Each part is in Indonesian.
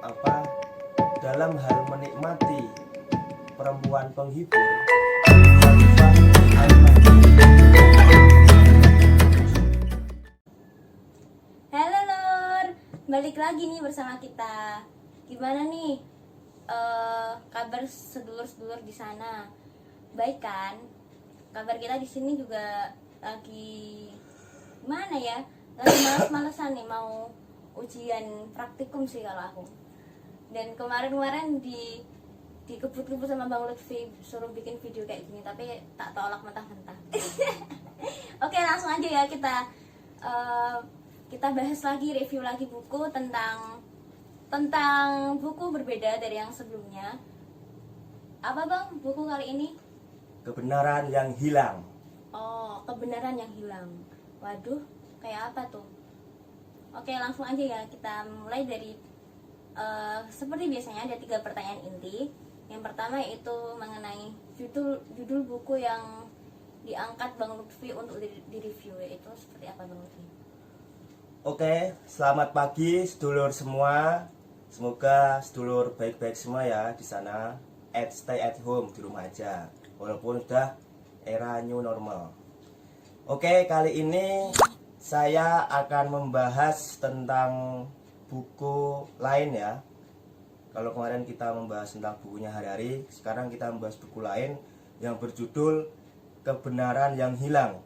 apa dalam hal menikmati perempuan penghibur, Khalifah Al-Mahdi. Halo Lur, balik lagi nih bersama kita. Gimana nih kabar sedulur-sedulur di sana? Baik kan? Kabar kita di sini juga lagi gimana ya? Lagi males-malesan nih mau ujian praktikum sih kalau aku. Dan kemarin-kemarin dikebut-kebut sama Bang Lutfi suruh bikin video kayak gini, tapi tak tolak mentah-mentah. Oke, langsung aja ya kita bahas lagi, review lagi buku tentang buku berbeda dari yang sebelumnya. Apa Bang buku kali ini? Kebenaran yang hilang. Oh, kebenaran yang hilang. Waduh, kayak apa tuh? Oke, langsung aja ya, kita mulai dari seperti biasanya ada 3 pertanyaan inti. Yang pertama yaitu mengenai judul buku yang diangkat Bang Lutfi untuk direview, yaitu seperti apa Bang Lutfi? Oke, selamat pagi sedulur semua. Semoga sedulur baik-baik semua ya di sana. Stay at home, di rumah aja. Walaupun sudah era new normal. Oke, kali ini saya akan membahas tentang buku lain ya. Kalau kemarin kita membahas tentang bukunya Harari, sekarang kita membahas buku lain yang berjudul Kebenaran yang Hilang,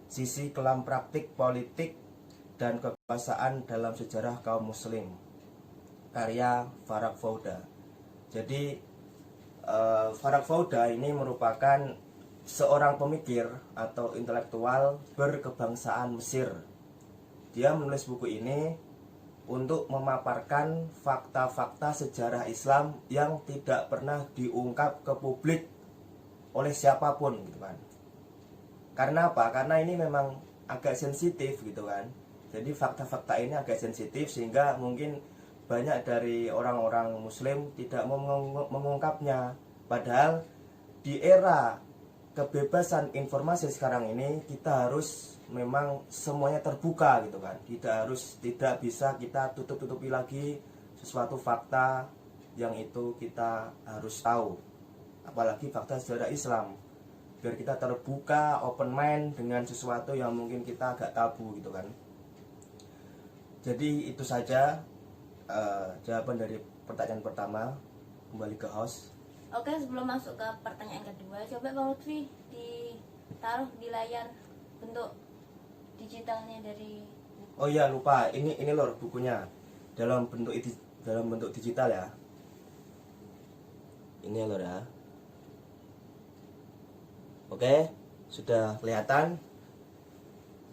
Sisi Kelam Praktik Politik dan Kekuasaan dalam Sejarah Kaum Muslim, karya Farag Fauda. Jadi Farag Fauda ini merupakan seorang pemikir atau intelektual berkebangsaan Mesir. Dia menulis buku ini untuk memaparkan fakta-fakta sejarah Islam yang tidak pernah diungkap ke publik oleh siapapun gitu kan. Karena apa? Karena ini memang agak sensitif gitu kan. Jadi fakta-fakta ini agak sensitif sehingga mungkin banyak dari orang-orang muslim tidak mengungkapnya. Padahal di era kebebasan informasi sekarang ini kita harus memang semuanya terbuka gitu kan. Tidak bisa kita tutup-tutupi lagi sesuatu fakta yang itu kita harus tahu. Apalagi fakta sejarah Islam. Biar kita terbuka, open mind dengan sesuatu yang mungkin kita agak tabu gitu kan. Jadi itu saja jawaban dari pertanyaan pertama. Kembali ke host. Oke, sebelum masuk ke pertanyaan kedua, coba Bang Lutfi ditaruh di layar bentuk digitalnya dari buku. Oh iya, lupa. Ini lor bukunya dalam bentuk digital ya. Ini ya lor ya. Oke, sudah kelihatan.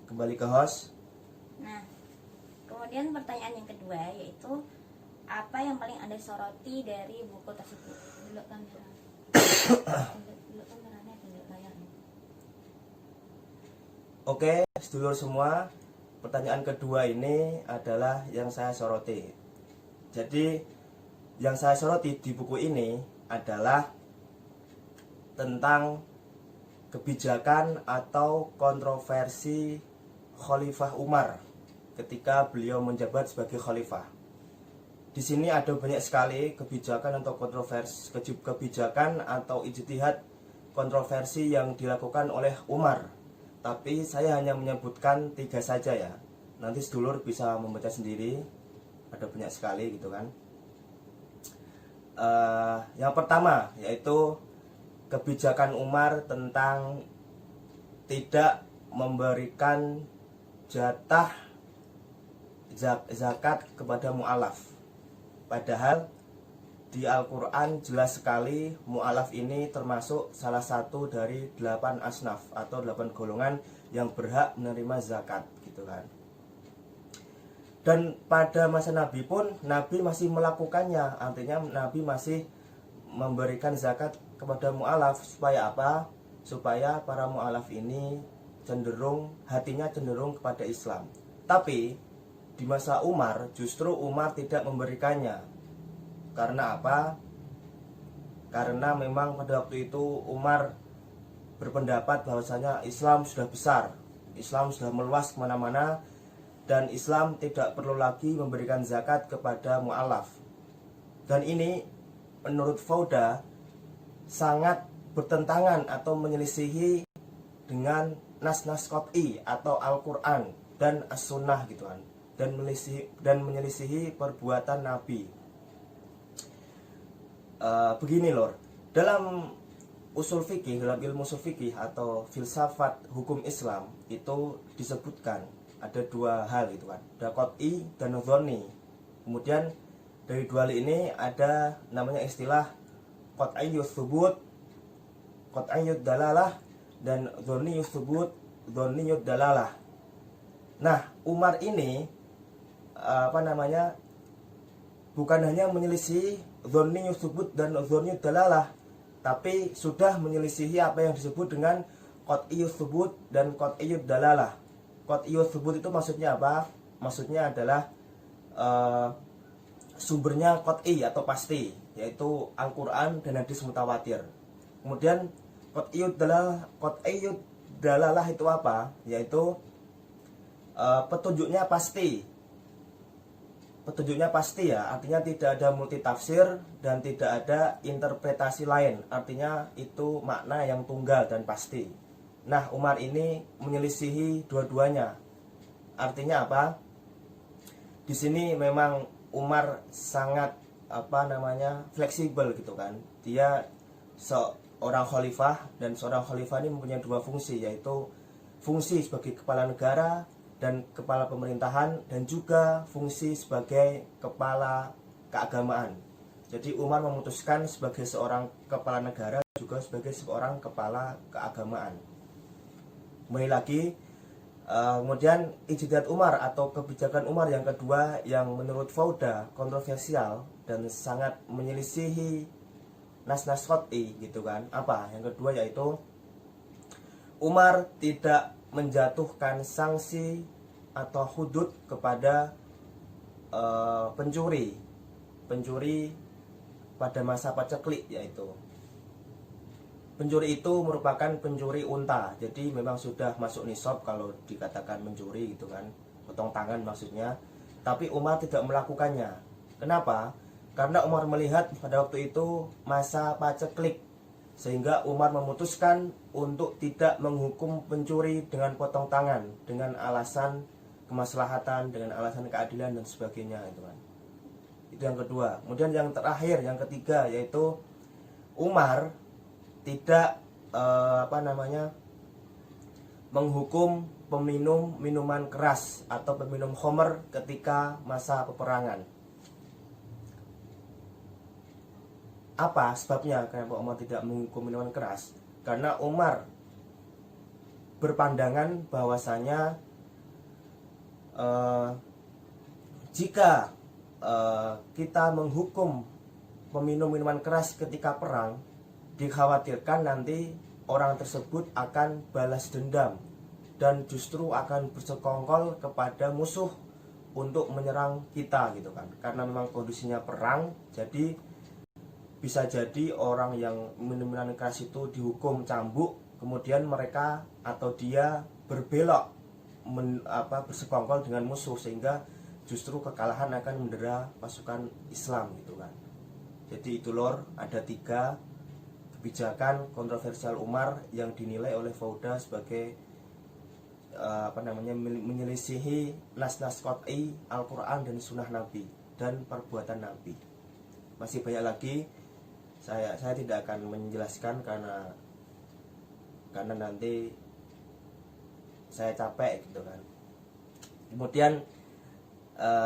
Kembali ke host. Nah, kemudian pertanyaan yang kedua yaitu apa yang paling Anda soroti dari buku tersebut? Dulu kamera. Dulu kameranya, dulu layarnya. Oke, sedulur semua, pertanyaan kedua ini adalah yang saya soroti. Jadi, yang saya soroti di buku ini adalah tentang kebijakan atau kontroversi Khalifah Umar ketika beliau menjabat sebagai khalifah. Di sini ada banyak sekali kebijakan atau kebijakan atau ijtihad kontroversi yang dilakukan oleh Umar. Tapi saya hanya menyebutkan 3 saja ya. Nanti sedulur bisa membaca sendiri. Ada banyak sekali gitu kan. Yang pertama yaitu kebijakan Umar tentang tidak memberikan jatah zakat kepada mu'alaf. Padahal di Al-Quran jelas sekali mu'alaf ini termasuk salah satu dari 8 asnaf atau 8 golongan yang berhak menerima zakat gitu kan. Dan pada masa Nabi pun Nabi masih melakukannya. Artinya Nabi masih memberikan zakat kepada mu'alaf. Supaya apa? Supaya para mu'alaf ini hatinya cenderung kepada Islam. Tapi di masa Umar justru Umar tidak memberikannya. Karena apa? Karena memang pada waktu itu Umar berpendapat bahwasanya Islam sudah besar, Islam sudah meluas kemana-mana, dan Islam tidak perlu lagi memberikan zakat kepada mu'alaf. Dan ini menurut Fauda sangat bertentangan atau menyelisihi dengan nas-nas qat'i atau Al-Quran dan As-Sunnah gitu kan, dan menyelisihi perbuatan Nabi. Begini lor, dalam usul fikih, dalam ilmu usul fikih atau filsafat hukum Islam itu disebutkan ada dua hal gitu kan, ada qat'i dan dzanni. Kemudian dari dua hal ini ada namanya istilah qat'iyyut tsubut, qat'iyyud dalalah, dan dzanniyyut tsubut, dzanniyyud dalalah. Nah, Umar ini bukan hanya menyelisih dzanniyyut tsubut dan dzanniyyud dalalah, tapi sudah menyelisihi apa yang disebut dengan qat'iyyut tsubut dan qat'iyyud dalalah. Qat'iyyut tsubut itu maksudnya apa? Maksudnya adalah sumbernya qat'i atau pasti, yaitu Al-Quran dan hadis mutawatir. Kemudian qat'iyyud dalalah itu apa? Yaitu petunjuknya pasti. Petunjuknya pasti ya, artinya tidak ada multitafsir dan tidak ada interpretasi lain. Artinya itu makna yang tunggal dan pasti. Nah, Umar ini menyelisihi dua-duanya. Artinya apa? Di sini memang Umar sangat fleksibel gitu kan. Dia seorang khalifah, dan seorang khalifah ini mempunyai dua fungsi, yaitu fungsi sebagai kepala negara dan kepala pemerintahan, dan juga fungsi sebagai kepala keagamaan. Jadi Umar memutuskan sebagai seorang kepala negara juga sebagai seorang kepala keagamaan. Kembali lagi, kemudian ijtihad Umar atau kebijakan Umar yang kedua yang menurut Fauda kontroversial dan sangat menyelisihi nas-nas qat'i gitu kan. Apa? Yang kedua yaitu Umar tidak menjatuhkan sanksi atau hudud kepada pencuri pada masa paceklik, yaitu pencuri itu merupakan pencuri unta. Jadi memang sudah masuk nisab kalau dikatakan mencuri gitu kan, potong tangan maksudnya. Tapi Umar tidak melakukannya. Kenapa? Karena Umar melihat pada waktu itu masa paceklik, sehingga Umar memutuskan untuk tidak menghukum pencuri dengan potong tangan, dengan alasan kemaslahatan, dengan alasan keadilan dan sebagainya itu kan. Itu yang kedua. Kemudian yang terakhir, yang ketiga, yaitu Umar tidak menghukum peminum minuman keras atau peminum khamr ketika masa peperangan. Apa sebabnya kenapa Umar tidak menghukum minuman keras? Karena Umar berpandangan bahwasanya jika kita menghukum peminum minuman keras ketika perang, dikhawatirkan nanti orang tersebut akan balas dendam dan justru akan bersekongkol kepada musuh untuk menyerang kita gitu kan. Karena memang kondisinya perang, jadi bisa jadi orang yang minum minuman keras itu dihukum cambuk, kemudian mereka atau dia berbelok bersekongkol dengan musuh, sehingga justru kekalahan akan mendera pasukan Islam gitu kan. Jadi itu lor, ada 3 kebijakan kontroversial Umar yang dinilai oleh Fauda sebagai menyelisihi nas-nas qat'i Al-Quran dan Sunnah Nabi dan perbuatan Nabi. Masih banyak lagi, saya tidak akan menjelaskan karena nanti saya capek gitu kan. Kemudian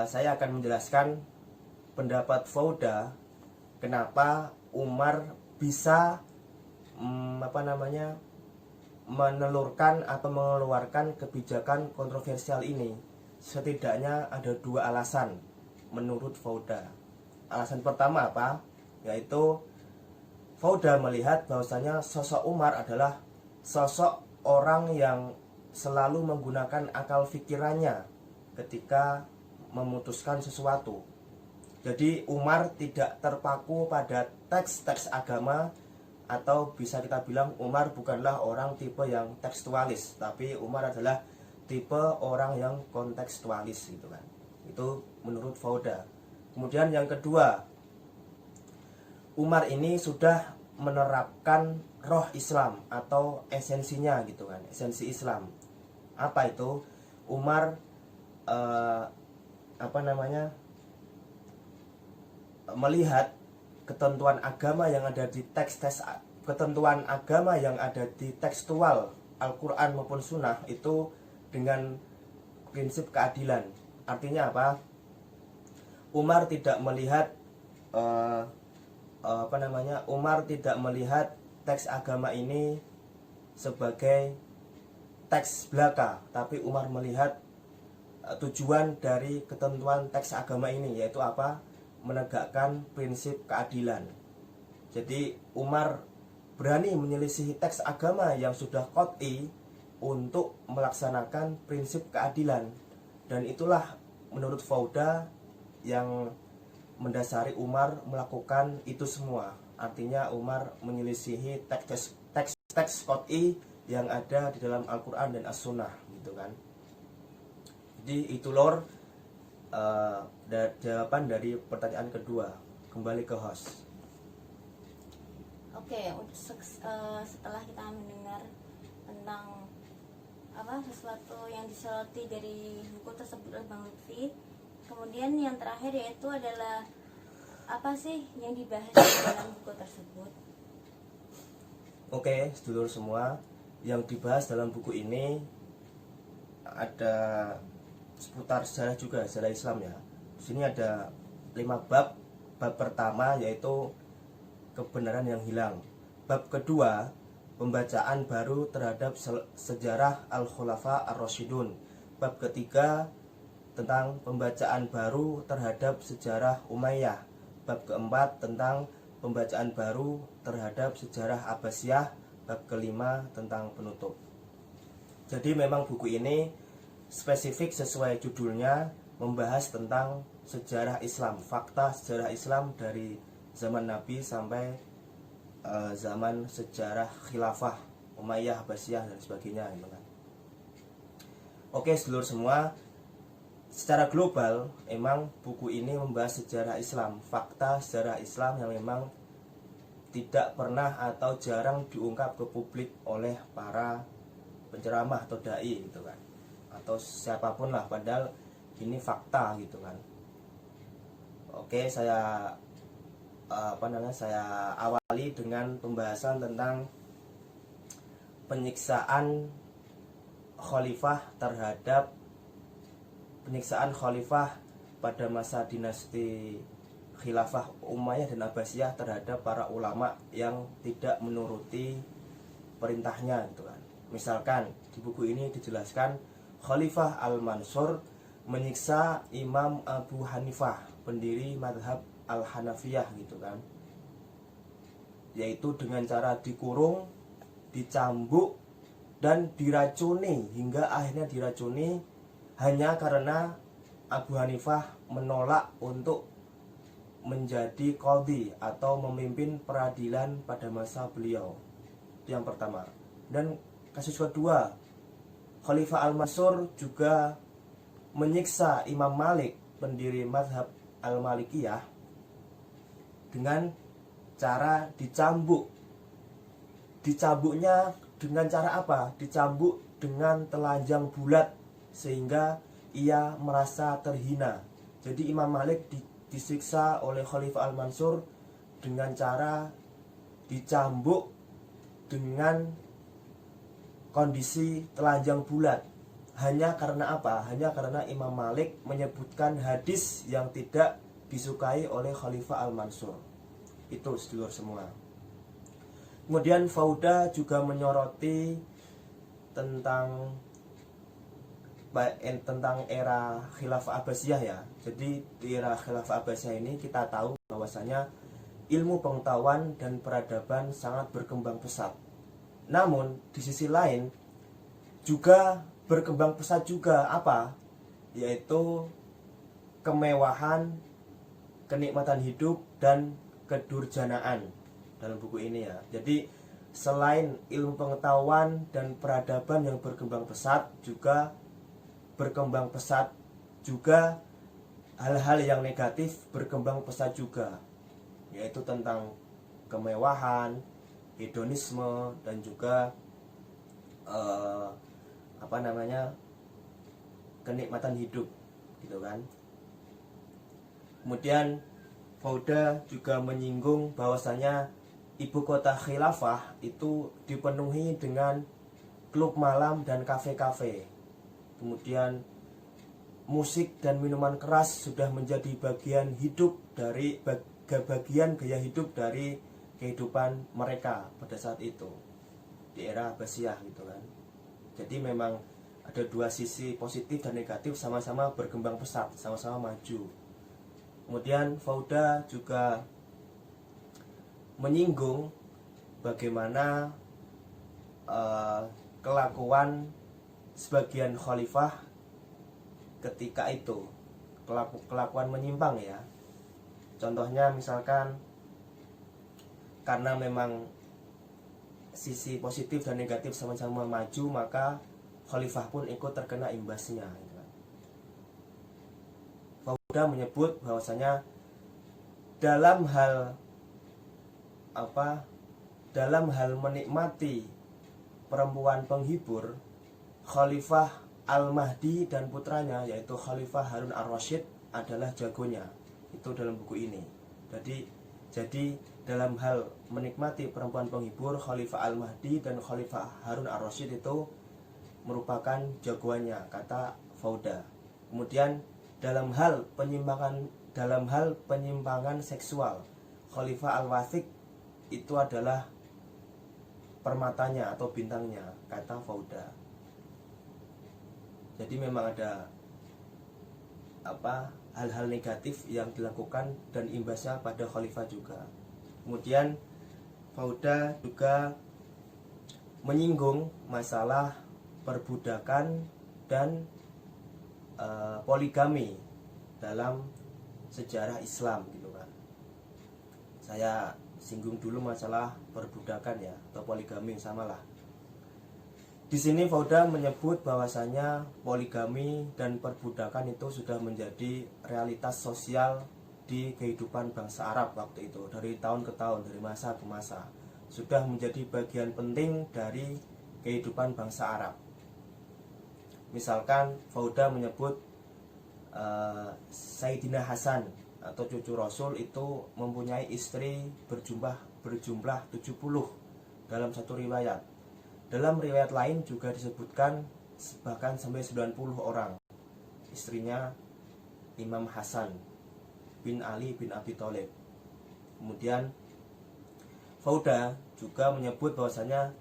saya akan menjelaskan pendapat Fauda kenapa Umar bisa menelurkan atau mengeluarkan kebijakan kontroversial ini. Setidaknya ada 2 alasan menurut Fauda. Alasan pertama apa? Yaitu Fauda melihat bahwasanya sosok Umar adalah sosok orang yang selalu menggunakan akal pikirannya ketika memutuskan sesuatu. Jadi Umar tidak terpaku pada teks-teks agama, atau bisa kita bilang Umar bukanlah orang tipe yang tekstualis, tapi Umar adalah tipe orang yang kontekstualis gitu kan. Itu menurut Fauda. Kemudian yang kedua, Umar ini sudah menerapkan roh Islam atau esensinya gitu kan, esensi Islam. Apa itu? Umar melihat ketentuan agama yang ada di ketentuan agama yang ada di tekstual Al-Quran maupun Sunnah itu dengan prinsip keadilan. Artinya apa? Umar tidak melihat Umar tidak melihat teks agama ini sebagai teks belaka, tapi Umar melihat tujuan dari ketentuan teks agama ini, yaitu apa? Menegakkan prinsip keadilan. Jadi Umar berani menyelisihi teks agama yang sudah qat'i untuk melaksanakan prinsip keadilan. Dan itulah menurut Fauda yang mendasari Umar melakukan itu semua. Artinya Umar menyelisihi teks qat'i yang ada di dalam Al-Quran dan As-Sunnah gitu kan. Jadi itu lor jawaban dari pertanyaan kedua. Kembali ke host. Oke, setelah kita mendengar tentang sesuatu yang disoroti dari buku tersebut oleh Bang Lutfi, kemudian yang terakhir yaitu adalah apa sih yang dibahas di dalam buku tersebut? Oke, sedulur semua, yang dibahas dalam buku ini ada seputar sejarah juga, sejarah Islam ya. Di sini ada 5 bab. Bab pertama yaitu kebenaran yang hilang. Bab kedua, pembacaan baru terhadap sejarah Al-Khulafa Ar-Rasyidun. Bab ketiga, tentang pembacaan baru terhadap sejarah Umayyah. Bab keempat, tentang pembacaan baru terhadap sejarah Abbasiyah. Bab kelima, tentang penutup. Jadi memang buku ini spesifik sesuai judulnya, membahas tentang sejarah Islam, fakta sejarah Islam dari zaman Nabi sampai zaman sejarah Khilafah Umayyah, Abbasiyah dan sebagainya gitu kan. Oke sedulur semua, secara global emang buku ini membahas sejarah Islam, fakta sejarah Islam yang memang tidak pernah atau jarang diungkap ke publik oleh para penceramah atau dai gitu kan, atau siapapun lah, padahal ini fakta gitu kan. Oke, saya awali dengan pembahasan tentang penyiksaan khalifah pada masa dinasti Khilafah Umayyah dan Abbasiyah terhadap para ulama yang tidak menuruti perintahnya gitu kan. Misalkan di buku ini dijelaskan Khalifah Al-Mansur menyiksa Imam Abu Hanifah, pendiri madhab Al-Hanafiyah gitu kan, yaitu dengan cara dikurung, dicambuk, dan diracuni, hingga akhirnya diracuni hanya karena Abu Hanifah menolak untuk menjadi qadhi atau memimpin peradilan pada masa beliau. Itu yang pertama. Dan kasus kedua, Khalifah Al-Mansur juga menyiksa Imam Malik, pendiri mazhab Al-Malikiyah, dengan cara dicambuk. Dicambuknya dengan cara apa? Dicambuk dengan telanjang bulat sehingga ia merasa terhina. Jadi Imam Malik disiksa oleh Khalifah Al-Mansur dengan cara dicambuk dengan kondisi telanjang bulat. Hanya karena apa? Hanya karena Imam Malik menyebutkan hadis yang tidak disukai oleh Khalifah Al-Mansur. Itu sedulur semua. Kemudian Fauda juga menyoroti tentang era Khilafah Abbasiyah ya. Jadi di era Khilafah Abbasiyah ini kita tahu bahwasanya ilmu pengetahuan dan peradaban sangat berkembang pesat. Namun di sisi lain juga berkembang pesat juga apa? Yaitu kemewahan, kenikmatan hidup, dan kedurjanaan dalam buku ini ya. Jadi selain ilmu pengetahuan dan peradaban yang berkembang pesat, juga berkembang pesat juga hal-hal yang negatif berkembang pesat juga. yaitu tentang kemewahan, hedonisme, dan juga kenikmatan hidup gitu kan. Kemudian Fauda juga menyinggung bahwasanya ibu kota khilafah itu dipenuhi dengan klub malam dan kafe-kafe. Kemudian musik dan minuman keras sudah menjadi bagian gaya hidup dari kehidupan mereka pada saat itu di era Abbasiyah gitu kan. Jadi memang ada dua sisi positif dan negatif, sama-sama berkembang pesat, sama-sama maju. Kemudian Fauda juga menyinggung bagaimana kelakuan sebagian khalifah ketika itu, kelakuan menyimpang ya. Contohnya misalkan karena memang sisi positif dan negatif sama-sama maju, maka khalifah pun ikut terkena imbasnya. Fauda menyebut bahwasanya dalam hal menikmati perempuan penghibur, Khalifah Al-Mahdi dan putranya yaitu Khalifah Harun Ar-Rasyid adalah jagonya. Itu dalam buku ini. Jadi dalam hal menikmati perempuan penghibur, Khalifah Al-Mahdi dan Khalifah Harun Ar-Rasyid itu merupakan jagoannya, kata Fauda. Kemudian dalam hal penyimpangan seksual, Khalifah Al-Wathiq itu adalah permatanya atau bintangnya, kata Fauda. Jadi memang ada hal-hal negatif yang dilakukan dan imbasnya pada khalifah juga. Kemudian Fauda juga menyinggung masalah perbudakan dan poligami dalam sejarah Islam gitu kan. Saya singgung dulu masalah perbudakan ya, atau poligami, samalah. Di sini Fauda menyebut bahwasanya poligami dan perbudakan itu sudah menjadi realitas sosial di kehidupan bangsa Arab waktu itu, dari tahun ke tahun, dari masa ke masa, sudah menjadi bagian penting dari kehidupan bangsa Arab. Misalkan Fauda menyebut Sayyidina Hasan atau cucu Rasul itu mempunyai istri berjumlah 70 dalam satu riwayat. Dalam riwayat lain juga disebutkan bahkan sampai 90 orang istrinya Imam Hasan bin Ali bin Abi Thalib. Kemudian Fauda juga menyebut bahwasanya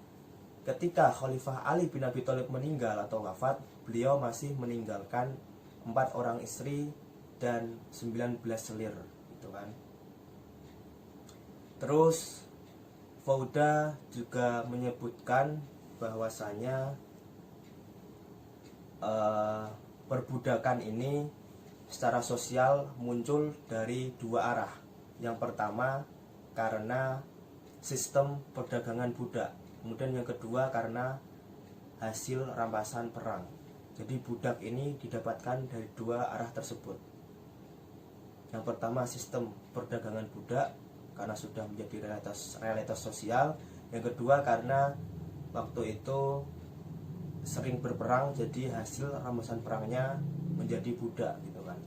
ketika Khalifah Ali bin Abi Thalib meninggal atau wafat, beliau masih meninggalkan 4 orang istri dan 19 selir gitu kan. Terus Fauda juga menyebutkan bahwasanya perbudakan ini secara sosial muncul dari dua arah. Yang pertama karena sistem perdagangan budak, kemudian yang kedua karena hasil rampasan perang. Jadi budak ini didapatkan dari dua arah tersebut. Yang pertama sistem perdagangan budak karena sudah menjadi realitas sosial. Yang kedua karena waktu itu sering berperang, jadi hasil rampasan perangnya menjadi budak gitu kan.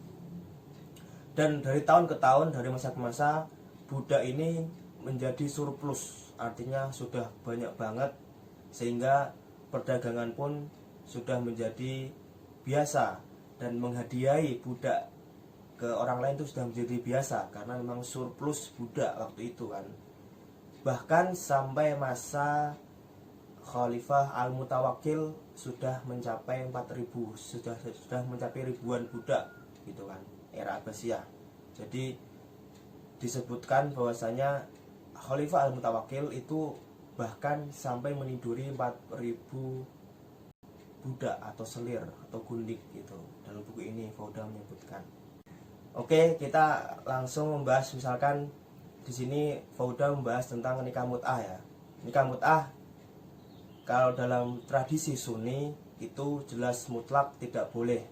Dan dari tahun ke tahun, dari masa ke masa, budak ini menjadi surplus, artinya sudah banyak banget, sehingga perdagangan pun sudah menjadi biasa, dan menghadiahi budak ke orang lain itu sudah menjadi biasa karena memang surplus budak waktu itu kan. Bahkan sampai masa Khalifah Al-Mutawakkil sudah mencapai 4.000, sudah mencapai ribuan budak gitu kan, era Abbasiyah. Jadi disebutkan bahwasanya Khalifah Al-Mutawakkil itu bahkan sampai meniduri 4.000 budak atau selir atau gundik gitu. Dalam buku ini Fauda menyebutkan. Oke, kita langsung membahas, misalkan di sini Fauda membahas tentang nikah mut'ah ya. Nikah mut'ah kalau dalam tradisi Sunni itu jelas mutlak tidak boleh,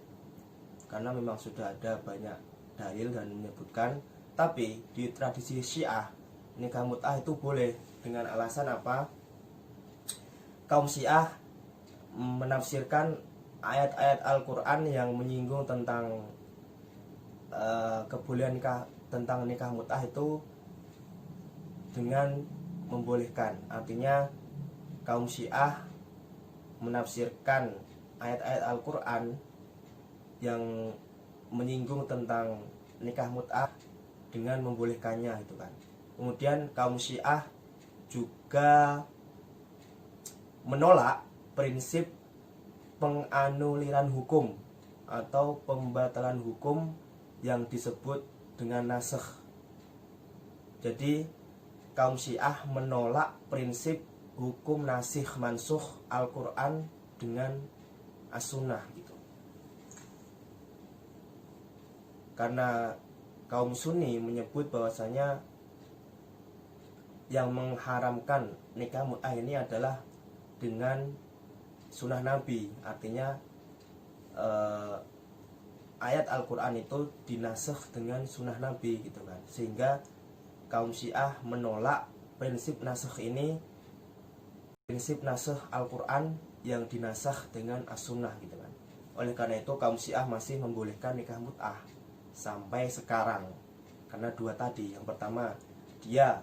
karena memang sudah ada banyak dalil dan menyebutkan Tapi di tradisi Syiah nikah mut'ah itu boleh dengan alasan apa? Kaum Syiah menafsirkan ayat-ayat Al-Quran yang menyinggung tentang kebolehan tentang nikah mut'ah itu dengan membolehkan. Artinya kaum Syiah menafsirkan ayat-ayat Al-Quran yang menyinggung tentang nikah mut'ah dengan membolehkannya itu kan. Kemudian kaum Syiah juga menolak prinsip penganuliran hukum atau pembatalan hukum yang disebut dengan nasakh. Jadi kaum Syiah menolak prinsip hukum nasikh mansukh Al-Quran dengan as-sunnah gitu. Karena kaum Sunni menyebut bahwasanya yang mengharamkan nikah mut'ah ini adalah dengan sunnah Nabi. Artinya ayat Al-Quran itu dinasakh dengan sunnah Nabi gitu kan. Sehingga kaum Syiah menolak prinsip nasakh ini, prinsip nasakh Al-Quran yang dinasakh dengan as-sunnah gitu kan. Oleh karena itu kaum Syiah masih membolehkan nikah mut'ah sampai sekarang. Karena dua tadi, yang pertama dia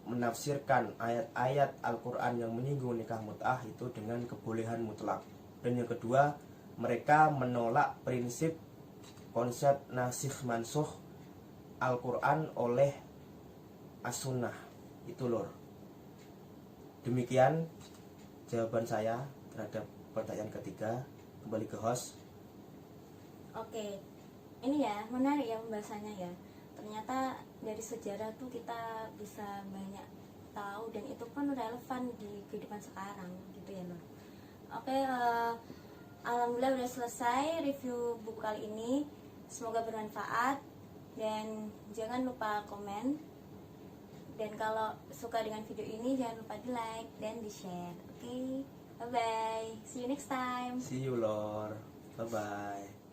menafsirkan ayat-ayat Al-Quran yang menyinggung nikah mut'ah itu dengan kebolehan mutlak. Dan yang kedua, mereka menolak prinsip konsep nasikh mansukh Al-Quran oleh as-sunnah. Itu lor. Demikian jawaban saya terhadap pertanyaan ketiga. Kembali ke host. Oke, ini ya menarik ya pembahasannya ya. Ternyata dari sejarah tuh kita bisa banyak tahu dan itu pun relevan di kehidupan sekarang gitu ya Nur. Oke, alhamdulillah udah selesai review buku kali ini. Semoga bermanfaat dan jangan lupa komen. Dan kalau suka dengan video ini jangan lupa di like dan di share. Oke, bye bye. See you next time. See you lor. Bye bye.